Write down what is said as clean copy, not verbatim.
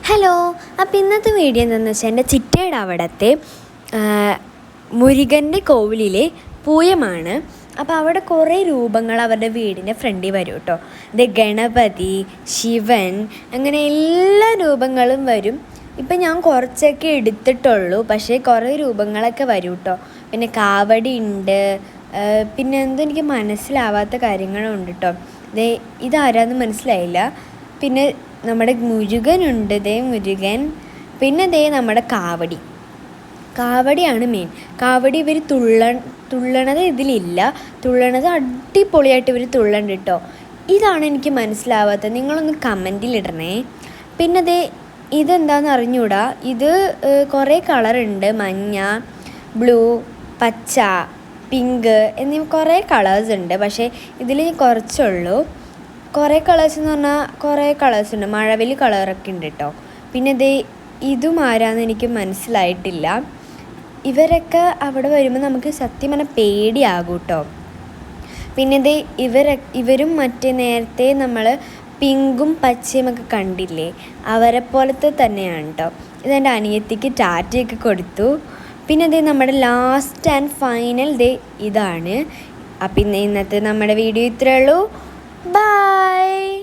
Hello. അപ്പോൾ ഇന്നത്തെ video എന്താണെന്ന് വെച്ചാൽ എൻ്റെ ചിറ്റയുടെ അവിടുത്തെ മുരുകൻ്റെ കോവിലിലെ പൂയമാണ്. അപ്പോൾ അവിടെ കുറേ രൂപങ്ങൾ അവരുടെ വീടിൻ്റെ ഫ്രണ്ടിൽ വരും കേട്ടോ. ഇത് ഗണപതി, ശിവൻ, അങ്ങനെ എല്ലാ രൂപങ്ങളും വരും. ഇപ്പം ഞാൻ കുറച്ചൊക്കെ എടുത്തിട്ടുള്ളൂ, പക്ഷേ കുറേ രൂപങ്ങളൊക്കെ വരും കേട്ടോ. പിന്നെ കാവടി ഉണ്ട്, പിന്നെ എന്തോ എനിക്ക് മനസ്സിലാവാത്ത കാര്യങ്ങളുണ്ട് കേട്ടോ. ഇതാരാന്ന് മനസ്സിലായില്ല. പിന്നെ നമ്മുടെ മുരുകനുണ്ട്, മുരുകൻ. പിന്നെ നമ്മുടെ കാവടിയാണ് മെയിൻ. കാവടി ഇവർ തുള്ളണത് ഇതിലില്ല, തുള്ളണത് അടിപൊളിയായിട്ട് ഇവർ തുള്ളണ്ട് കേട്ടോ. ഇതാണ് എനിക്ക് മനസ്സിലാവാത്തത്, നിങ്ങളൊന്ന് കമൻറ്റിലിടണേ. പിന്നെ ഇതെന്താണെന്ന് അറിഞ്ഞൂടാ. ഇത് കുറേ കളറുണ്ട്, മഞ്ഞ, ബ്ലൂ, പച്ച, പിങ്ക് എന്നിവ കുറേ കളേഴ്സ് ഉണ്ട്. പക്ഷേ ഇതിൽ കുറച്ചുള്ളൂ. കുറേ കളേഴ്സ് എന്ന് പറഞ്ഞാൽ കുറേ കളേഴ്സ് ഉണ്ട്, മഴവില് കളറൊക്കെ ഉണ്ട് കേട്ടോ. പിന്നെ ഇതും ആരാന്ന് എനിക്ക് മനസ്സിലായിട്ടില്ല. ഇവരൊക്കെ അവിടെ വരുമ്പോൾ നമുക്ക് സത്യം പറഞ്ഞാൽ പേടിയാകും കേട്ടോ. പിന്നെ ഇവരും മറ്റേ നേരത്തെ നമ്മൾ പിങ്കും പച്ചയും ഒക്കെ കണ്ടില്ലേ, അവരെ പോലത്തെ തന്നെയാണ് കേട്ടോ. ഇതെൻ്റെ അനിയത്തിക്ക് ടാറ്റയൊക്കെ കൊടുത്തു. പിന്നെ നമ്മുടെ ലാസ്റ്റ് ആൻഡ് ഫൈനൽ ഇതാണ്. അപ്പം ഇന്നത്തെ നമ്മുടെ വീഡിയോ ഇത്രയേ ഉള്ളൂ. Bye.